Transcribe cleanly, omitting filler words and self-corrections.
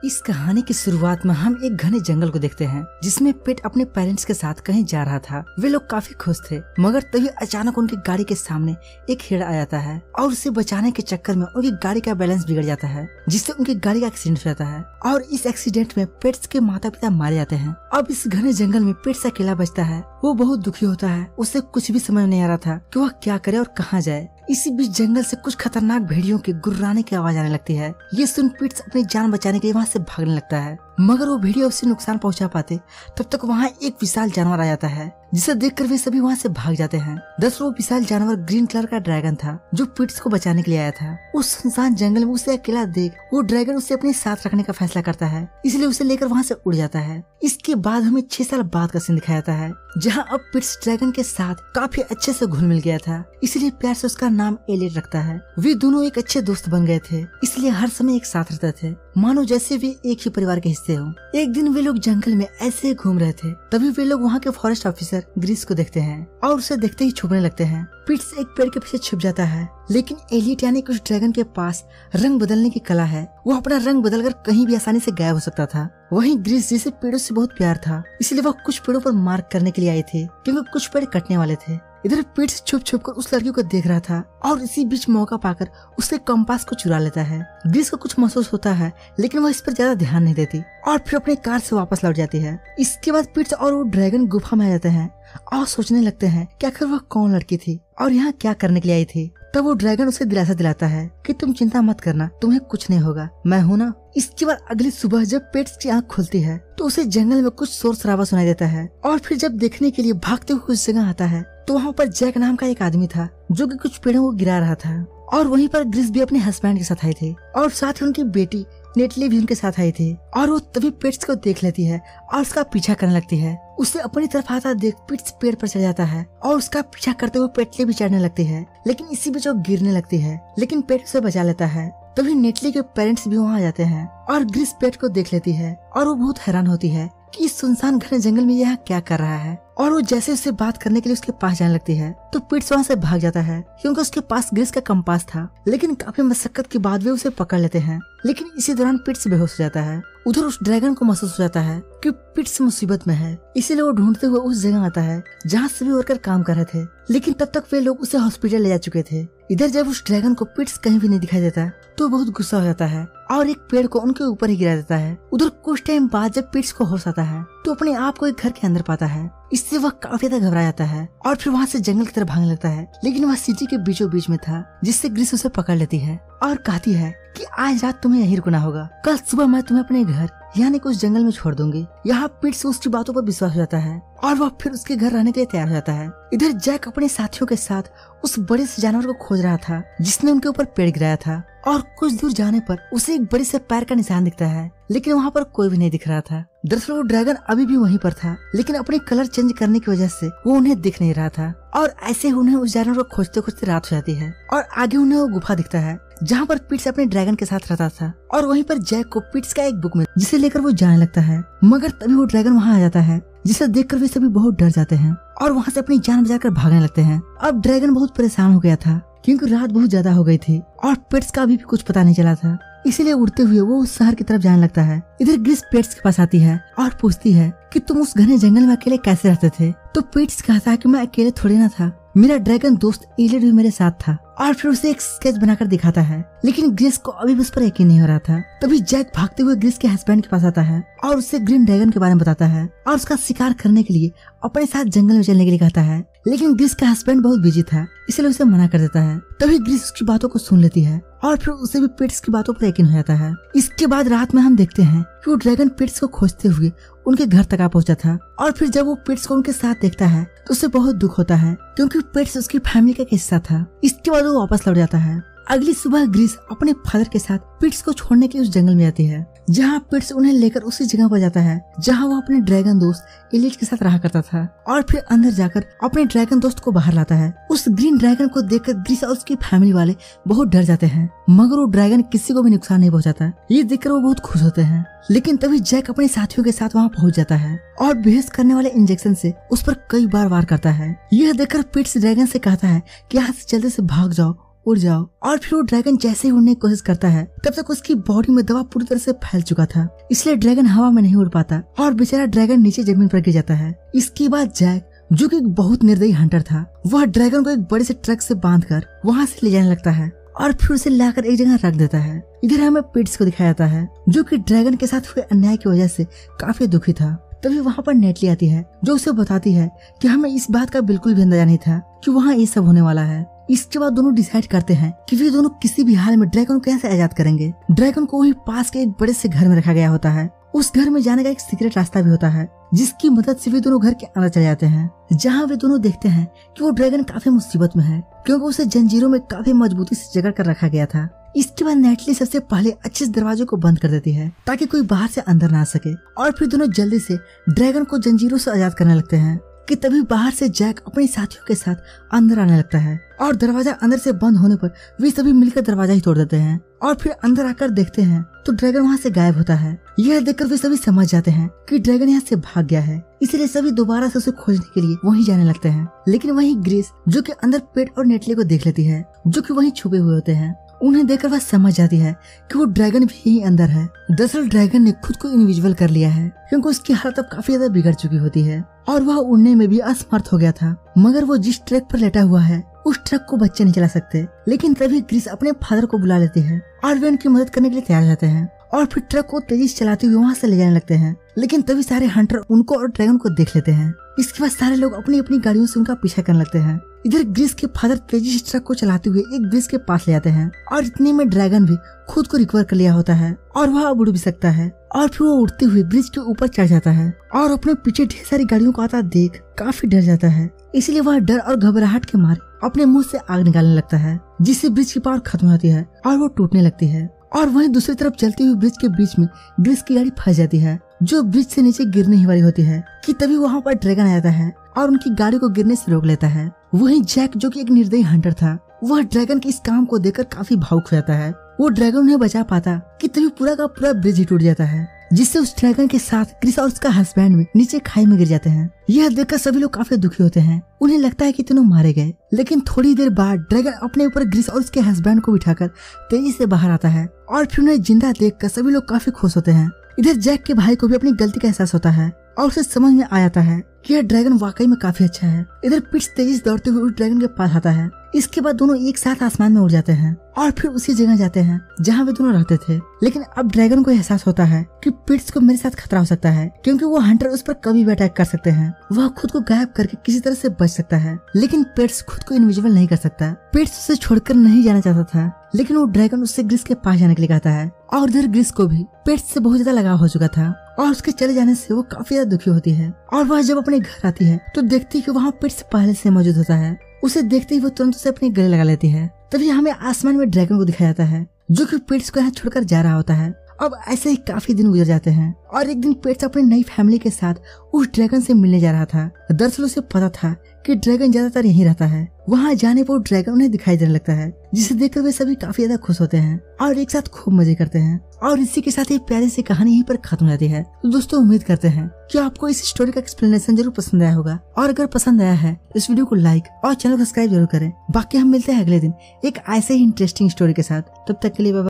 इस कहानी की शुरुआत में हम एक घने जंगल को देखते हैं जिसमें पेट अपने पेरेंट्स के साथ कहीं जा रहा था। वे लोग काफी खुश थे, मगर तभी अचानक उनकी गाड़ी के सामने एक हिरण आ जाता है और उसे बचाने के चक्कर में उनकी गाड़ी का बैलेंस बिगड़ जाता है, जिससे उनकी गाड़ी का एक्सीडेंट हो जाता है और इस एक्सीडेंट में पेट्स के माता पिता मारे जाते हैं। अब इस घने जंगल में पेट्स अकेला बचता है। वो बहुत दुखी होता है, उसे कुछ भी समझ नहीं आ रहा था कि वह क्या करे और कहाँ जाए। इसी बीच जंगल से कुछ खतरनाक भेड़ियों के गुर्राने की आवाज आने लगती है। ये सुन पिट्स अपनी जान बचाने के लिए वहाँ से भागने लगता है, मगर वो भेड़िया उसे नुकसान पहुंचा पाते तब तक वहाँ एक विशाल जानवर आ जाता है, जिसे देखकर वे सभी वहाँ से भाग जाते हैं। दरअसल वो विशाल जानवर ग्रीन कलर का ड्रैगन था जो पिट्स को बचाने के लिए आया था। उस सुनसान जंगल में उसे अकेला देख वो ड्रैगन उसे अपने साथ रखने का फैसला करता है, इसलिए उसे लेकर वहाँ से उड़ जाता है। इसके बाद हमें 6 साल बाद का सीन दिखाया जाता है, जहाँ अब पिट्स ड्रैगन के साथ काफी अच्छे से घुल मिल गया था, इसलिए प्यार से उसका नाम एलियट रखता है। वे दोनों एक अच्छे दोस्त बन गए थे, इसलिए हर समय एक साथ रहते थे, मानो जैसे वे एक ही परिवार के हिस्से हों। एक दिन वे लोग जंगल में ऐसे ही घूम रहे थे, तभी वे लोग वहाँ के फॉरेस्ट ऑफिसर ग्रीस को देखते हैं और उसे देखते ही छुपने लगते हैं। पिट्स एक पेड़ के पीछे छुप जाता है, लेकिन एलियट यानी कुछ ड्रैगन के पास रंग बदलने की कला है। वो अपना रंग बदलकर कहीं भी आसानी से गायब हो सकता था। वहीं ग्रीस जिसे पेड़ों से बहुत प्यार था, इसलिए वह कुछ पेड़ों पर मार्क करने के लिए आए थे क्योंकि कुछ पेड़ कटने वाले थे। इधर पिट्स छुप छुप कर उस लड़की को देख रहा था और इसी बीच मौका पाकर उसके कंपास को चुरा लेता है। ग्रीस को कुछ महसूस होता है, लेकिन वह इस पर ज्यादा ध्यान नहीं देती और फिर अपने कार से वापस लौट जाती है। इसके बाद पिट्स और वो ड्रैगन गुफा में आ जाते हैं और सोचने लगते हैं कि आखिर वह कौन लड़की थी और यहाँ क्या करने के लिए आई थी। तब वो ड्रैगन उसे दिलासा दिलाता है कि तुम चिंता मत करना, तुम्हें कुछ नहीं होगा, मैं हूँ ना। इसके बाद अगली सुबह जब पेट्स की आंख खुलती है तो उसे जंगल में कुछ शोर शराबा सुनाई देता है और फिर जब देखने के लिए भागते हुए उस जगह आता है तो वहाँ पर जैक नाम का एक आदमी था जो कि कुछ पेड़ों को गिरा रहा था और वहीं पर ग्रीस भी अपने हस्बैंड के साथ आई थी और साथ ही उनकी बेटी नेटली भी उनके साथ आई थी। और वो तभी पिट्स को देख लेती है और उसका पीछा करने लगती है। उसे अपनी तरफ आता देख पिट्स पेड़ पर चढ़ जाता है और उसका पीछा करते हुए नेटली भी चढ़ने लगती है, लेकिन इसी बीच वो गिरने लगती है, लेकिन पेट उसे बचा लेता है। तभी नेटली के पेरेंट्स भी वहाँ आ जाते हैं और ग्रीस पेट को देख लेती है और वो बहुत हैरान होती है कि इस सुनसान घने जंगल में यहाँ क्या कर रहा है। और वो जैसे उससे बात करने के लिए उसके पास जाने लगती है तो पिट्स वहाँ से भाग जाता है क्योंकि उसके पास ग्रीस का कंपास था, लेकिन काफी मशक्कत के बाद वे उसे पकड़ लेते हैं। लेकिन इसी दौरान पिट्स बेहोश हो जाता है। उधर उस ड्रैगन को महसूस हो जाता है कि पिट्स मुसीबत में है, इसीलिए वो ढूंढते हुए उस जगह आता है जहाँ सभी वर्कर काम कर रहे थे, लेकिन तब तक वे लोग उसे हॉस्पिटल ले जा चुके थे। इधर जब उस ड्रैगन को पिट्स कहीं भी नहीं दिखाई देता तो बहुत गुस्सा हो जाता है और एक पेड़ को उनके ऊपर ही गिरा देता है। उधर कुछ टाइम बाद जब पिट्स को होश आता है तो अपने आप को एक घर के अंदर पाता है। इससे वह काफी ज्यादा घबरा जाता है और फिर वहाँ से जंगल की तरफ भागने लगता है, लेकिन वह सिटी के बीचों बीच में था, जिससे ग्रीस उसे पकड़ लेती है और कहती है कि आज रात तुम्हें यहीं रुकना होगा, कल सुबह मैं तुम्हें अपने घर यानी कि उस जंगल में छोड़ दूंगी। यहाँ पिट्स उसकी बातों पर विश्वास हो जाता है और वह फिर उसके घर रहने के लिए तैयार हो जाता है। इधर जैक अपने साथियों के साथ उस बड़े से जानवर को खोज रहा था जिसने उनके ऊपर पेड़ गिराया था और कुछ दूर जाने पर उसे एक बड़े से पैर का निशान दिखता है, लेकिन वहाँ पर कोई भी नहीं दिख रहा था। दरअसल वो ड्रैगन अभी भी वहीं पर था, लेकिन अपने कलर चेंज करने की वजह से वो उन्हें दिख नहीं रहा था और ऐसे उन्हें उस जानवर को खोजते खोजते रात हो जाती है और आगे उन्हें वो गुफा दिखता है जहाँ पर पिट्स अपने ड्रैगन के साथ रहता था और वहीं पर जैक को पिट्स का एक बुक में जिसे लेकर वो जाने लगता है, मगर तभी वो ड्रैगन वहाँ आ जाता है जिसे देखकर वे सभी बहुत डर जाते हैं और वहाँ से अपनी जान बचाकर भागने लगते हैं। अब ड्रैगन बहुत परेशान हो गया था क्योंकि रात बहुत ज्यादा हो गई थी और पिट्स का अभी भी कुछ पता नहीं चला था, इसीलिए उड़ते हुए वो उस शहर की तरफ जाने लगता है। इधर ग्रीस पिट्स के पास आती है और पूछती है कि तुम उस घने जंगल में अकेले कैसे रहते थे। तो पिट्स कहता है कि मैं अकेले थोड़ी ना था, मेरा ड्रैगन दोस्त एलियट भी मेरे साथ था और फिर उसे एक स्केच बनाकर दिखाता है, लेकिन ग्रीस को अभी भी उस पर यकीन नहीं हो रहा था। तभी जैक भागते हुए ग्रीस के हस्बैंड के पास आता है और उससे ग्रीन ड्रैगन के बारे में बताता है और उसका शिकार करने के लिए अपने साथ जंगल में चलने के लिए कहता है, लेकिन ग्रीस का हस्बैंड बहुत बिजी था इसलिए उसे मना कर देता है। तभी ग्रीस उसकी बातों को सुन लेती है और फिर उसे भी पिट्स की बातों पर यकीन हो जाता है। इसके बाद रात में हम देखते हैं कि वो ड्रैगन पिट्स को खोजते हुए उनके घर तक आ पहुंचा था और फिर जब वो पिट्स को उनके साथ देखता है तो उसे बहुत दुख होता है क्योंकि पिट्स उसकी फैमिली का हिस्सा था। इसके बाद वो वापस लौट जाता है। अगली सुबह ग्रीस अपने फादर के साथ पिट्स को छोड़ने के लिए उस जंगल में आती है, जहाँ पिट्स उन्हें लेकर उसी जगह पर जाता है जहाँ वो अपने ड्रैगन दोस्त एलियट के साथ रहा करता था और फिर अंदर जाकर अपने ड्रैगन दोस्त को बाहर लाता है। उस ग्रीन ड्रैगन को देखकर ग्रीस और उसकी फैमिली वाले बहुत डर जाते हैं, मगर वो ड्रैगन किसी को भी नुकसान नहीं पहुंचाता। ये देखकर वो बहुत खुश होते हैं, लेकिन तभी जैक अपने साथियों के साथ वहाँ पहुँच जाता है और बेहोश करने वाले इंजेक्शन से उस पर कई बार वार करता है। यह देखकर पिट्स ड्रैगन से कहता है कि यहाँ से जल्दी से भाग जाओ उड़ जाओ। और फिर वो ड्रैगन जैसे ही उड़ने की कोशिश करता है तब तक उसकी बॉडी में दवा पूरी तरह से फैल चुका था, इसलिए ड्रैगन हवा में नहीं उड़ पाता और बेचारा ड्रैगन नीचे जमीन पर गिर जाता है। इसके बाद जैक, जो कि एक बहुत निर्दयी हंटर था, वह ड्रैगन को एक बड़े से ट्रक से बांधकर वहाँ से ले जाने लगता है और फिर उसे लाकर एक जगह रख देता है। इधर हमें पिट्स को दिखाया जाता है, जो कि ड्रैगन के साथ हुए अन्याय की वजह से काफी दुखी था। तभी वहाँ पर नेटली आती है, जो उसे बताती है कि हमें इस बात का बिल्कुल भी अंदाजा नहीं था कि वहाँ ये सब होने वाला है। इसके बाद दोनों डिसाइड करते हैं कि वे दोनों किसी भी हाल में ड्रैगन को कैसे आजाद करेंगे। ड्रैगन को वही पास के एक बड़े से घर में रखा गया होता है। उस घर में जाने का एक सीक्रेट रास्ता भी होता है, जिसकी मदद से वे दोनों घर के अंदर चले जाते हैं, जहाँ वे दोनों देखते हैं कि वो ड्रैगन काफी मुसीबत में है, क्योंकि उसे जंजीरों में काफी मजबूती से जकड़ कर रखा गया था। इसके बाद नेटली सबसे पहले अच्छे से दरवाजों को बंद कर देती है ताकि कोई बाहर से अंदर ना आ सके, और फिर दोनों जल्दी से ड्रैगन को जंजीरों से आजाद करने लगते हैं कि तभी बाहर से जैक अपने साथियों के साथ अंदर आने लगता है और दरवाजा अंदर से बंद होने पर वे सभी मिलकर दरवाजा ही तोड़ देते हैं और फिर अंदर आकर देखते हैं तो ड्रैगन वहाँ से गायब होता है। यह देखकर वे सभी समझ जाते हैं कि ड्रैगन यहाँ से भाग गया है, इसलिए सभी दोबारा से उसे खोजने के लिए वहीं जाने लगते हैं। लेकिन वहीं ग्रेस, जो कि अंदर पेट और नेटली को देख लेती है, जो कि वहीं छुपे हुए होते हैं, उन्हें देखकर वह समझ जाती है कि वो ड्रैगन भी यहीं अंदर है। दरअसल ड्रैगन ने खुद को इनविजिबल कर लिया है, क्योंकि उसकी हालत अब काफी ज्यादा बिगड़ चुकी होती है और वह उड़ने में भी असमर्थ हो गया था। मगर वो जिस ट्रक पर लेटा हुआ है उस ट्रक को बच्चे नहीं चला सकते। लेकिन तभी ग्रीस अपने फादर को बुला लेती है और वे उनकी मदद करने के लिए तैयार हो जाते हैं और फिर ट्रक को तेजी से चलाते हुए वहाँ से ले जाने लगते हैं। लेकिन तभी सारे हंटर उनको और ड्रैगन को देख लेते हैं। इसके बाद सारे लोग अपनी अपनी गाड़ियों से उनका पीछा करने लगते हैं। इधर ग्रीस के फादर तेजी से ट्रक को चलाते हुए एक ब्रिज के पास ले जाते हैं और इतने में ड्रैगन भी खुद को रिकवर कर लिया होता है और वह अब उड़ भी सकता है। और फिर वो उड़ते हुए ब्रिज के ऊपर चढ़ जाता है और अपने पीछे ढेर सारी गाड़ियों को आता देख काफी डर जाता है, इसलिए वह डर और घबराहट के मारे अपने मुंह से आग निकालने लगता है, जिससे ब्रिज की पावर खत्म हो जाती है और वो टूटने लगती है। और वहीं दूसरी तरफ चलती हुई ब्रिज के बीच में ग्रीस की गाड़ी फंस जाती है, जो ब्रिज से नीचे गिरने ही वाली होती है कि तभी वहाँ पर ड्रैगन आ जाता है और उनकी गाड़ी को गिरने से रोक लेता है। वहीं जैक, जो कि एक निर्दयी हंटर था, वह ड्रैगन के इस काम को देखकर काफी भावुक हो जाता है। वो ड्रैगन उन्हें बचा पाता कि तभी पूरा का पूरा ब्रिज ही टूट जाता है, जिससे उस ड्रैगन के साथ क्रिस और उसका हस्बैंड भी नीचे खाई में गिर जाते हैं। यह देखकर सभी लोग काफी दुखी होते हैं। उन्हें लगता है कि तीनों मारे गए। लेकिन थोड़ी देर बाद ड्रैगन अपने ऊपर ग्रिस और उसके हस्बैंड को बिठाकर तेजी से बाहर आता है और फिर उन्हें जिंदा देखकर सभी लोग काफी खुश होते हैं। इधर जैक के भाई को भी अपनी गलती का एहसास होता है और उसे समझ में आ जाता है कि यह ड्रैगन वाकई में काफी अच्छा है। इधर पिट्स तेजी से दौड़ते हुए उस ड्रैगन के पास आता है। इसके बाद दोनों एक साथ आसमान में उड़ जाते हैं और फिर उसी जगह जाते हैं जहाँ वे दोनों रहते थे। लेकिन अब ड्रैगन को एहसास होता है कि पिट्स को मेरे साथ खतरा हो सकता है, क्योंकि वो हंटर उस पर कभी भी अटैक कर सकते हैं। वह खुद को गायब करके किसी तरह से बच सकता है, लेकिन पिट्स खुद को इनविजिबल नहीं कर सकता। पिट्स उसे छोड़कर नहीं जाना चाहता था, लेकिन वो ड्रैगन उससे ग्रिस के पास जाने के लिए कहता है और इधर ग्रिस को भी पिट्स से बहुत ज्यादा लगाव हो चुका था और उसके चले जाने से वो काफी ज्यादा दुखी होती है। और वह जब अपने घर आती है तो देखती है कि वहाँ पिट्स पहले से मौजूद होता है। उसे देखते ही वो तुरंत उसे अपने गले लगा लेती है। तभी हमें आसमान में ड्रैगन को दिखाया जाता है, जो कि पिट्स को यहाँ छोड़कर जा रहा होता है। अब ऐसे ही काफी दिन गुजर जाते हैं और एक दिन पिट्स अपनी नई फैमिली के साथ उस ड्रैगन से मिलने जा रहा था। दरअसल उसे पता था कि ड्रैगन ज्यादातर यहीं रहता है। वहाँ जाने पर ड्रैगन उन्हें दिखाई देने लगता है, जिसे देखकर वे सभी काफी ज्यादा खुश होते हैं और एक साथ खूब मजे करते हैं। और इसी के साथ ये प्यारी सी कहानी यहीं पर खत्म हो जाती है। तो दोस्तों, उम्मीद करते हैं कि आपको इस स्टोरी का एक्सप्लेनेशन जरूर पसंद आया होगा, और अगर पसंद आया है इस वीडियो को लाइक और चैनल को सब्सक्राइब जरूर करें। बाकी हम मिलते हैं अगले दिन एक ऐसे ही इंटरेस्टिंग स्टोरी के साथ। तब तक के लिए बाय बाय।